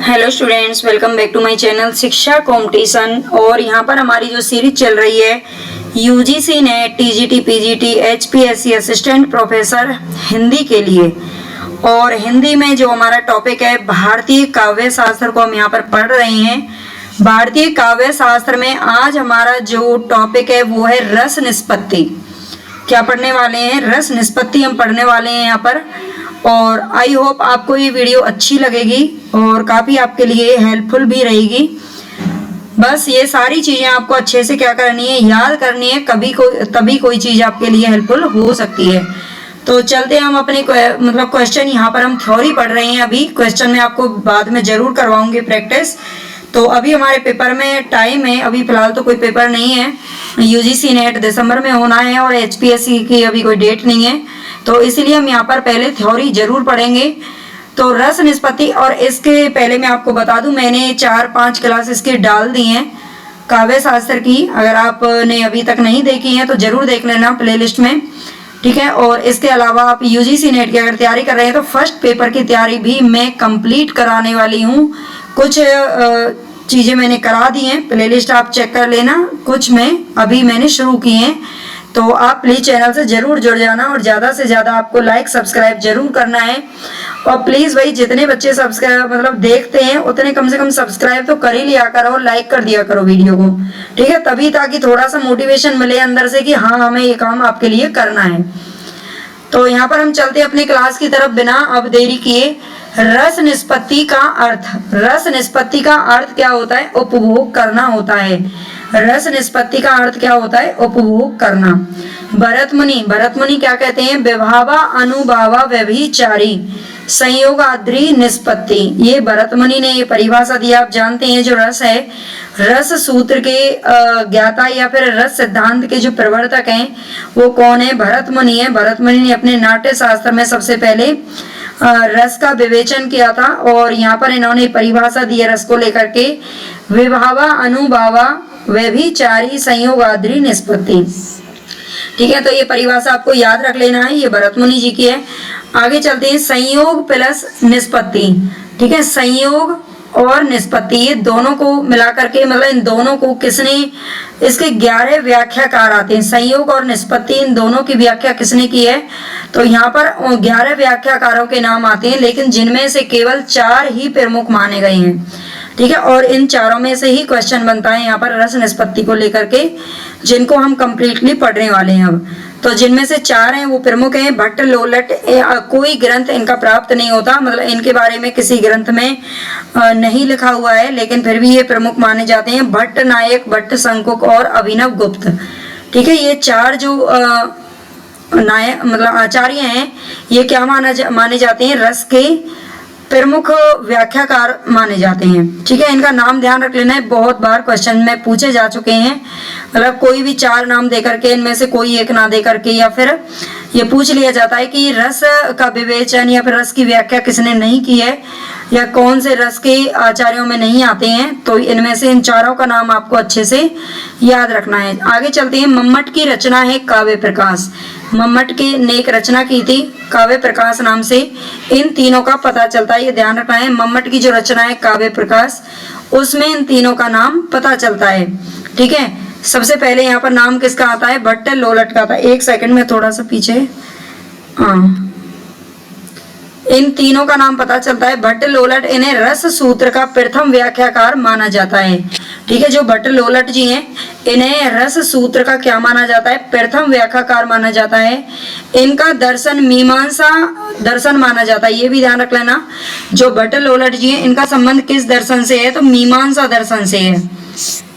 Hello students, welcome back to my channel Shiksha competition. और यहाँ पर हमारी जो सीरीज चल रही है UGC NET TGT PGT HPSC assistant professor Hindi के लिए। और हिंदी में जो हमारा टॉपिक है भारतीय काव्य शास्त्र को हम यहाँ पर पढ़ रहे हैं। भारतीय काव्य शास्त्र में आज हमारा जो टॉपिक है वो है रस निष्पत्ति। क्या पढ़ने वाले हैं? रस निष्पत्ति हम पढ़ने वाले हैं यहाँ पर। और आई होप आपको ये वीडियो अच्छी लगेगी और काफ़ी आपके लिए हेल्पफुल भी रहेगी। बस ये सारी चीज़ें आपको अच्छे से क्या करनी है, याद करनी है, तभी कोई चीज़ आपके लिए हेल्पफुल हो सकती है। तो चलते हम अपने क्वेश्चन। यहाँ पर हम थ्योरी पढ़ रहे हैं। अभी क्वेश्चन में आपको बाद में ज़रूर करवाऊंगी प्रैक्टिस। तो अभी हमारे पेपर में टाइम है, अभी फिलहाल तो कोई पेपर नहीं है। यूजीसी नेट दिसंबर में होना है और एचपीएससी की अभी कोई डेट नहीं है, तो इसलिए हम यहाँ पर पहले थ्योरी जरूर पढ़ेंगे। तो रस निष्पत्ति, और इसके पहले मैं आपको बता दूं मैंने 4-5 क्लास इसकी डाल दी हैं काव्य शास्त्र की। अगर आपने अभी तक नहीं देखी हैं तो जरूर देख लेना प्लेलिस्ट में, ठीक है। और इसके अलावा आप यूजीसी नेट की अगर तैयारी कर रहे हैं तो फर्स्ट पेपर की तैयारी भी मैं कंप्लीट कराने वाली हूँ। कुछ चीज़ें मैंने करा दी हैं, प्लेलिस्ट आप चेक कर लेना। कुछ मैंने अभी शुरू की हैं, तो आप प्लीज़ चैनल से ज़रूर जुड़ जाना और ज़्यादा से ज़्यादा आपको लाइक सब्सक्राइब जरूर करना है। और प्लीज़ भाई जितने बच्चे सब्सक्राइब देखते हैं उतने कम से कम सब्सक्राइब तो कर ही लिया करो और लाइक कर दिया करो वीडियो को, ठीक है। तभी ताकि थोड़ा सा मोटिवेशन मिले अंदर से कि हाँ हमें ये काम आपके लिए करना है। तो यहाँ पर हम चलते हैं अपनी क्लास की तरफ बिना अब देरी किए। रस निष्पत्ति का अर्थ। रस निष्पत्ति का अर्थ क्या होता है? उपभोग करना होता है। रस निष्पत्ति का अर्थ क्या होता है? उपभोग करना। भरत मुनि क्या कहते हैं? विभावा अनुभावा व्यभिचारी संयोगाद्री निष्पत्ति। ये भरत मुनि ने ये परिभाषा दी। आप जानते हैं जो रस है, रस सूत्र के ज्ञाता या फिर रस सिद्धांत के जो प्रवर्तक हैं वो कौन है? भरत मुनि है। भरत मुनि ने अपने नाट्य शास्त्र में सबसे पहले रस का विवेचन किया था और यहाँ पर इन्होंने परिभाषा दी है रस को लेकर के, विभावा अनुभावा व्यभिचारी संयोगाद्री निष्पत्ति, ठीक है। तो ये परिभाषा आपको याद रख लेना है, ये भरत मुनि जी की है। आगे चलते हैं, संयोग प्लस निष्पत्ति, ठीक है। संयोग और निष्पत्ति ये दोनों को मिला करके इन दोनों को किसने, इसके 11 व्याख्याकार आते हैं। संयोग और निष्पत्ति इन दोनों की व्याख्या किसने की है? तो यहाँ पर 11 व्याख्याकारों के नाम आते हैं, लेकिन जिनमें से केवल 4 ही प्रमुख माने गए हैं, ठीक है। और इन चारों में से ही क्वेश्चन बनता है यहाँ पर रस निष्पत्ति को लेकर के, जिनको हम कंप्लीटली पढ़ने वाले हैं अब। तो जिनमें से 4 हैं वो प्रमुख हैं। भट्ट लोलट, कोई ग्रंथ इनका प्राप्त नहीं होता, इनके बारे में किसी ग्रंथ में नहीं लिखा हुआ है, लेकिन फिर भी ये प्रमुख माने जाते हैं। भट्ट नायक, भट्ट शंकुक और अभिनव गुप्त, ठीक है। ये 4 जो नायक आचार्य हैं ये क्या माने जाते हैं? रस के प्रमुख व्याख्याकार माने जाते हैं, ठीक है। इनका नाम ध्यान रख लेना है, बहुत बार क्वेश्चन में पूछे जा चुके हैं। कोई भी 4 नाम दे करके इनमें से कोई एक ना दे करके या फिर ये पूछ लिया जाता है कि रस का विवेचन या फिर रस की व्याख्या किसने नहीं की है या कौन से रस के आचार्यों में नहीं आते हैं। तो इनमें से इन 4 का नाम आपको अच्छे से याद रखना है। आगे चलते हैं, मम्मट की रचना है काव्य प्रकाश। मम्मट ने एक रचना की थी काव्य प्रकाश नाम से। इन तीनों का पता चलता है, ये ध्यान रखना है। मम्मट की जो रचना है काव्य प्रकाश, उसमें इन तीनों का नाम पता चलता है, ठीक है। सबसे पहले यहाँ पर नाम किसका आता है? भट्ट लोलट का आता है। एक सेकंड में थोड़ा सा पीछे, हाँ, इन तीनों का नाम पता चलता है। भट्ट लोलट, इन्हें रस सूत्र का प्रथम व्याख्याकार माना जाता है, ठीक है। जो भट्ट लोलट जी हैं इन्हें रस सूत्र का क्या माना जाता है? प्रथम व्याख्याकार माना जाता है। इनका दर्शन मीमांसा दर्शन माना जाता है, ये भी ध्यान रख लेना। जो भट्ट लोलट जी हैं इनका संबंध किस दर्शन से है? तो मीमांसा दर्शन से है।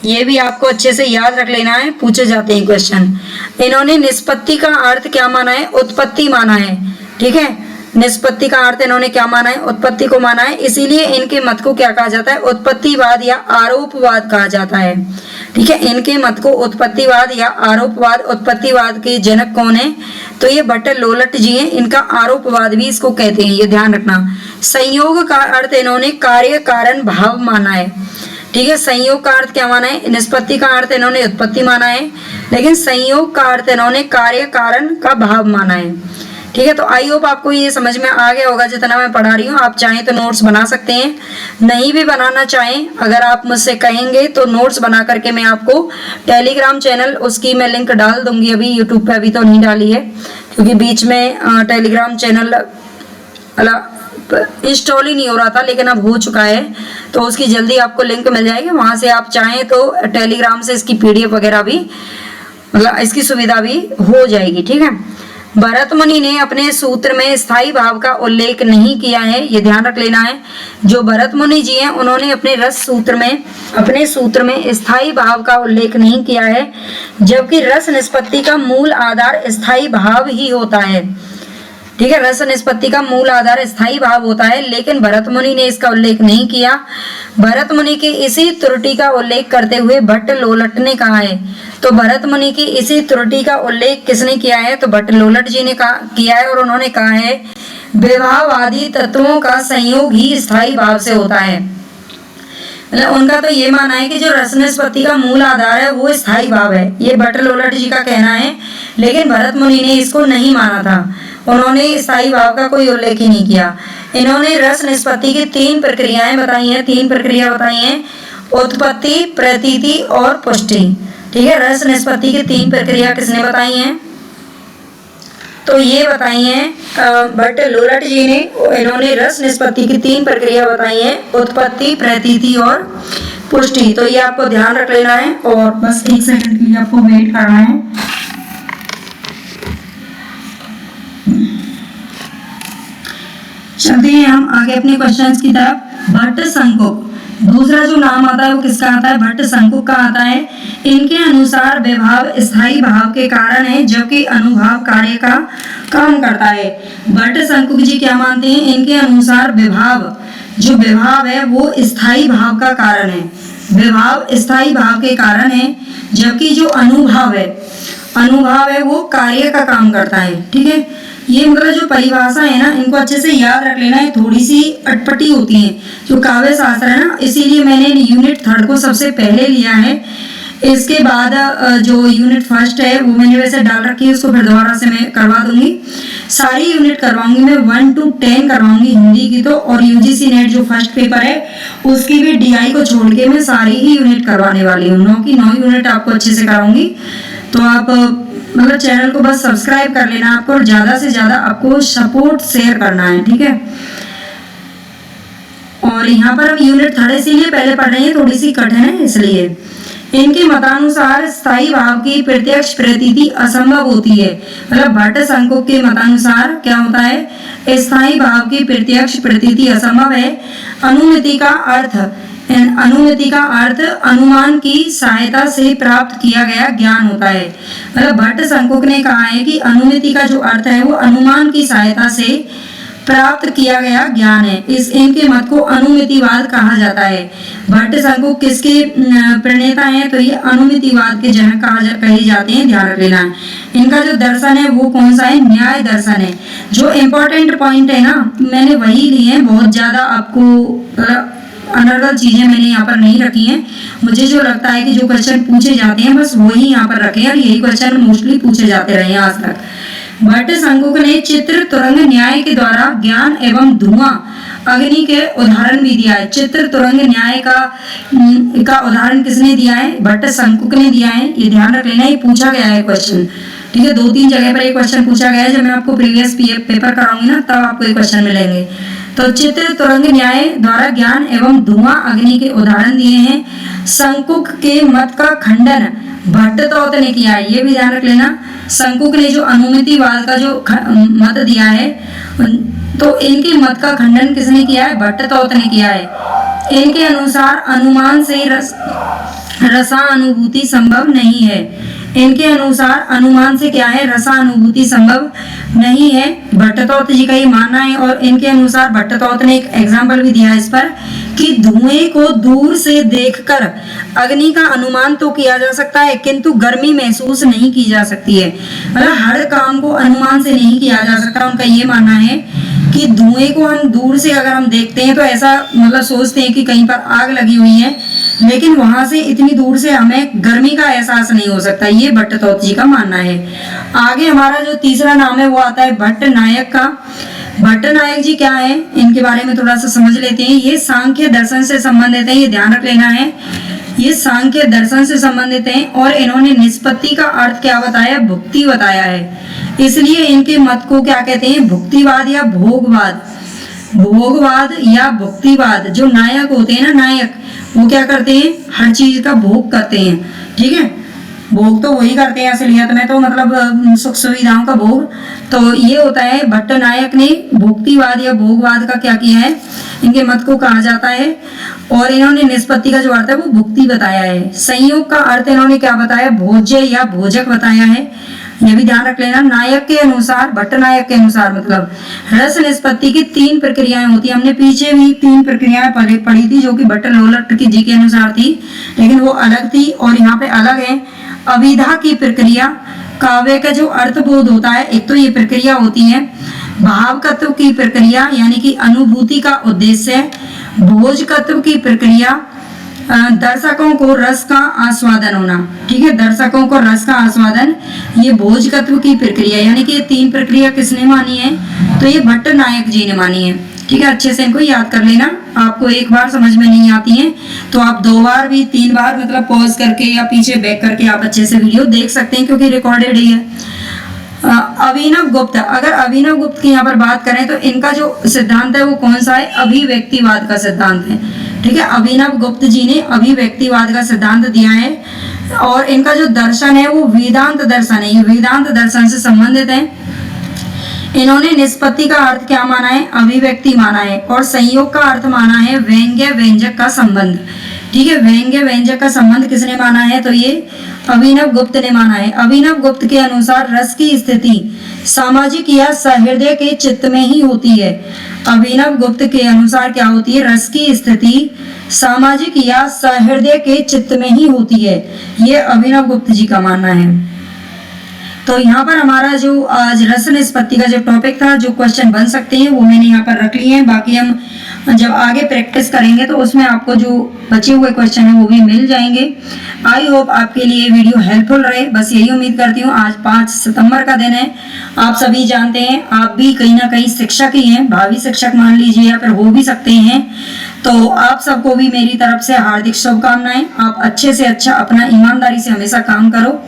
ये भी आपको अच्छे से याद रख लेना है, पूछे जाते हैं क्वेश्चन। इन्होंने निष्पत्ति का अर्थ क्या माना है? उत्पत्ति माना है, ठीक है। निष्पत्ति का अर्थ इन्होंने क्या माना है? उत्पत्ति को माना है। इसीलिए इनके मत को क्या कहा जाता है? उत्पत्तिवाद या आरोपवाद कहा जाता है, ठीक है। इनके मत को उत्पत्तिवाद या आरोपवाद, उत्पत्तिवाद के जनक कौन है? तो ये भट्ट लोलट जी हैं। इनका आरोपवाद भी इसको कहते हैं, ये ध्यान रखना। संयोग का अर्थ इन्होंने कार्य कारण भाव माना है, ठीक है। संयोग का अर्थ क्या माना है? निष्पत्ति का अर्थ इन्होंने उत्पत्ति माना है, लेकिन संयोग का अर्थ इन्होंने कार्य कारण का भाव माना है, ठीक है, तो आई होप आपको ये समझ में आ गया होगा जितना मैं पढ़ा रही हूँ। आप चाहें तो नोट्स बना सकते हैं, नहीं भी बनाना चाहें अगर आप मुझसे कहेंगे तो नोट्स बना करके मैं आपको टेलीग्राम चैनल उसकी मैं लिंक डाल दूंगी। अभी यूट्यूब पे अभी तो नहीं डाली है क्योंकि बीच में टेलीग्राम चैनल इंस्टॉल ही नहीं हो रहा था, लेकिन अब हो चुका है तो उसकी जल्दी आपको लिंक मिल जाएगी। वहां से आप चाहें तो टेलीग्राम से इसकी PDF वगैरह भी इसकी सुविधा भी हो जाएगी। ठीक है, भरत मुनि ने अपने सूत्र में स्थाई भाव का उल्लेख नहीं किया है, ये ध्यान रख लेना है। जो भरत मुनि जी हैं उन्होंने अपने सूत्र में स्थाई भाव का उल्लेख नहीं किया है, जबकि रस निष्पत्ति का मूल आधार स्थाई भाव ही होता है। ठीक है, रस निष्पत्ति का मूल आधार स्थाई भाव होता है, लेकिन भरत मुनि ने इसका उल्लेख नहीं किया। भरत मुनि की इसी त्रुटि का उल्लेख करते हुए भट्ट लोलट ने कहा है। तो भरत मुनि की इसी त्रुटि का उल्लेख किसने किया है? तो भट्ट लोलट जी ने किया है और उन्होंने कहा है विभावादि तत्वों का संयोग ही स्थाई भाव से होता है। उनका तो ये मानना है कि जो रस निष्पत्ति का मूल आधार है वो स्थाई भाव है, ये भट्ट लोलट जी का कहना है, लेकिन भरत मुनि ने इसको नहीं माना था। उन्होंने स्थाई भाव का कोई उल्लेख ही नहीं किया। इन्होंने रस निष्पत्ति की 3 प्रक्रियाएं बताई हैं, 3 प्रक्रिया बताई हैं, उत्पत्ति, प्रतीति और पुष्टि। ठीक है, रस निष्पत्ति की 3 प्रक्रिया किसने बताई हैं? तो ये बताई हैं भट्ट लोलट जी ने। इन्होंने रस निष्पत्ति की 3 प्रक्रिया बताई हैं, उत्पत्ति, प्रतीति और पुष्टि। तो ये आपको ध्यान रख लेना है और बस 1 सेकंड के लिए आपको वेट करना है। चलते हैं हम आगे अपने क्वेश्चंस की तरफ। भट्ट शंकुक, दूसरा जो नाम आता है वो किसका आता है? भट्ट शंकुक का आता है। इनके अनुसार विभाव स्थाई भाव के कारण है, जबकि अनुभाव कार्य का काम करता है। भट्ट शंकुक जी क्या मानते हैं? इनके अनुसार जो विभाव है वो स्थाई भाव का कारण है, विभाव स्थाई भाव के कारण है, जबकि जो अनुभाव है वो कार्य का काम करता है। ठीक है, ये मतलब जो परिभाषा है ना, इनको अच्छे से याद रख लेना है, थोड़ी सी अटपटी होती है जो काव्य शास्त्र है ना, इसीलिए मैंने यूनिट 3 को सबसे पहले लिया है। इसके बाद जो यूनिट 1 है वो मैंने वैसे डाल रखी है, उसको फिर दोबारा से मैं करवा दूंगी। सारी यूनिट करवाऊंगी मैं, 1 to 10 करवाऊंगी हिंदी की तो, और UGC नेट जो फर्स्ट पेपर है उसकी भी DI को छोड़ के मैं सारी ही यूनिट करवाने वाली हूँ। 9 की 9 यूनिट आपको अच्छे से कराऊंगी। तो आप मतलब चैनल को बस सब्सक्राइब कर लेना आपको, और ज्यादा से ज्यादा आपको सपोर्ट शेयर करना है। ठीक है, और यहाँ पर हम यूनिट 3 इसीलिए पहले पढ़ रहे हैं, थोड़ी सी कठिन है इसलिए। इनके मतानुसार स्थाई भाव की प्रत्यक्ष प्रतीति असंभव होती है। मतलब भट्ट शंकुक के मतानुसार क्या होता है? स्थाई भाव की प्रत्यक्ष प्रतीति असंभव है। अनुमिति का अर्थ अनुमान की सहायता से प्राप्त किया गया ज्ञान होता है। मतलब भट्ट शंकुक ने कहा है कि अनुमिति का जो अर्थ है वो अनुमान की सहायता से प्राप्त किया गया ज्ञान है। इनके मत को अनुमितिवाद कहा जाता है। भट्ट शंकुक किसके प्रणेता हैं? तो ये अनुमितिवाद के जनक कहे जाते हैं, ध्यान रख लेना है। इनका जो दर्शन है वो कौन सा है? न्याय दर्शन है। जो इम्पोर्टेंट पॉइंट है ना, मैंने वही लिए हैं, बहुत ज्यादा आपको अनर्गल चीजें मैंने यहाँ पर नहीं रखी हैं। मुझे जो लगता है कि जो क्वेश्चन पूछे जाते हैं बस वही यहाँ पर रखे हैं, और यही क्वेश्चन मोस्टली पूछे जाते रहे हैं आज तक। भट्ट शंकुक ने चित्र तुरंग न्याय के द्वारा ज्ञान एवं धुआं अग्नि के उदाहरण भी दिया है। चित्र तुरंग न्याय का उदाहरण किसने दिया है? भट्ट शंकुक ने दिया है, ये ध्यान रख लेना। ये पूछा गया है क्वेश्चन, ठीक है, 2-3 जगह पर एक क्वेश्चन पूछा गया है। जब मैं आपको प्रीवियस पेपर कराऊंगी ना तब आपको ये क्वेश्चन मिलेंगे। तो चित्र तुरंग न्याय द्वारा ज्ञान एवं धुआं अग्नि के उदाहरण दिए हैं। शंकुक के मत का खंडन भट्टतौत ने किया है, ये भी ध्यान रख लेना। शंकुक ने जो अनुमितिवाद का जो मत दिया है, तो इनके मत का खंडन किसने किया है? भट्टतौत ने किया है। इनके अनुसार अनुमान से रसानुभूति संभव नहीं है। इनके अनुसार अनुमान से क्या है? रसानुभूति संभव नहीं है, भट्टतौत जी का ये मानना है। और इनके अनुसार भट्टतौत ने एक एग्जाम्पल भी दिया इस पर कि धुएं को दूर से देखकर अग्नि का अनुमान तो किया जा सकता है, किंतु गर्मी महसूस नहीं की जा सकती है। मतलब हर काम को अनुमान से नहीं किया जा सकता। उनका ये मानना है कि धुएं को हम दूर से अगर हम देखते हैं तो ऐसा मतलब सोचते हैं कि कहीं पर आग लगी हुई है, लेकिन वहां से इतनी दूर से हमें गर्मी का एहसास नहीं हो सकता। ये भट्टतोत जी का मानना है। आगे हमारा जो तीसरा नाम है वो आता है भट्ट नायक का। भट्ट नायक जी क्या है, इनके बारे में थोड़ा सा समझ लेते हैं। ये सांख्य दर्शन से संबंधित है, ये ध्यान रख लेना है। ये सांख्य दर्शन से संबंधित हैं और इन्होंने निष्पत्ति का अर्थ क्या बताया, भुक्ति बताया है। इसलिए इनके मत को क्या कहते हैं, भुक्तिवाद या भोगवाद। भोगवाद या भुक्तिवाद, जो नायक होते हैं ना, नायक, वो क्या करते हैं, हर चीज का भोग करते हैं। ठीक है, भोग तो वही करते हैं असलियत में तो, मतलब सुख सुविधाओं का भोग। तो ये होता है, भट्ट नायक ने भुक्तिवाद या भोगवाद का क्या किया है, इनके मत को कहा जाता है। और इन्होंने निष्पत्ति का जो अर्थ है वो भुक्ति बताया है। संयोग का अर्थ इन्होंने क्या बताया, भोज्य या भोजक बताया है। ये भी ध्यान रख लेना। नायक के अनुसार, भट्ट नायक के अनुसार मतलब रस निष्पत्ति की 3 प्रक्रियाएं होती है। हमने पीछे भी 3 प्रक्रियाएं पढ़ी थी जो कि भट्ट लोलट की जी के अनुसार थी, लेकिन वो अलग थी और यहाँ पे अलग है। अभिधा की प्रक्रिया, काव्य का जो अर्थबोध होता है, एक तो ये प्रक्रिया होती है। भावकत्व की प्रक्रिया यानी कि अनुभूति का उद्देश्य। भोजकत्व की प्रक्रिया, दर्शकों को रस का आस्वादन होना। ठीक है, दर्शकों को रस का आस्वादन, ये भोजकत्व की प्रक्रिया। यानी कि ये 3 प्रक्रिया किसने मानी है, तो ये भट्ट नायक जी ने मानी है। ठीक है, अच्छे से इनको याद कर लेना। आपको एक बार समझ में नहीं आती है तो आप 2 बार भी 3 बार मतलब पॉज करके या पीछे बैक करके आप अच्छे से वीडियो देख सकते हैं, क्योंकि रिकॉर्डेड ही है। अभिनव गुप्त, अगर अभिनव गुप्त की यहाँ पर बात करें तो इनका जो सिद्धांत है वो कौन सा है, अभिव्यक्तिवाद का सिद्धांत है। ठीक है, अभिनव गुप्त जी ने अभिव्यक्तिवाद का सिद्धांत दिया है और इनका जो दर्शन है वो वेदांत दर्शन है। ये वेदांत दर्शन से संबंधित है। इन्होंने निष्पत्ति का अर्थ क्या माना है, अभिव्यक्ति माना है। और संयोग का अर्थ माना है व्यंग्य व्यंजक का संबंध। ठीक है, व्यंग्य व्यंजक का संबंध किसने माना है, तो ये अभिनव गुप्त ने माना है। अभिनव गुप्त के अनुसार रस की स्थिति सामाजिक या सहृदय के चित्त में ही होती है। अभिनव गुप्त के अनुसार क्या होती है, रस की स्थिति सामाजिक या सहृदय के चित्त में ही होती है। ये अभिनव गुप्त जी का मानना है। तो यहाँ पर हमारा जो आज रस निष्पत्ति का जो टॉपिक था, जो क्वेश्चन बन सकते हैं वो मैंने यहाँ पर रख लिए हैं। बाकी हम जब आगे प्रैक्टिस करेंगे तो उसमें आपको जो बचे हुए क्वेश्चन हैं वो भी मिल जाएंगे। आई होप आपके लिए वीडियो हेल्पफुल रहे, बस यही उम्मीद करती हूँ। आज 5 सितंबर का दिन है, आप सभी जानते हैं, आप भी कहीं ना कहीं शिक्षक ही हैं, भावी शिक्षक मान लीजिए या फिर हो भी सकते हैं। तो आप सबको भी मेरी तरफ से हार्दिक शुभकामनाएं। आप अच्छे से अच्छा अपना ईमानदारी से हमेशा काम करो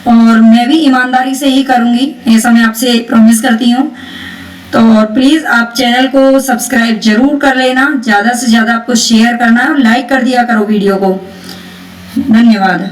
और मैं भी ईमानदारी से ही करूंगी, ऐसा मैं आपसे प्रॉमिस करती हूँ। तो प्लीज आप चैनल को सब्सक्राइब जरूर कर लेना, ज्यादा से ज्यादा आपको शेयर करना है और लाइक कर दिया करो वीडियो को। धन्यवाद।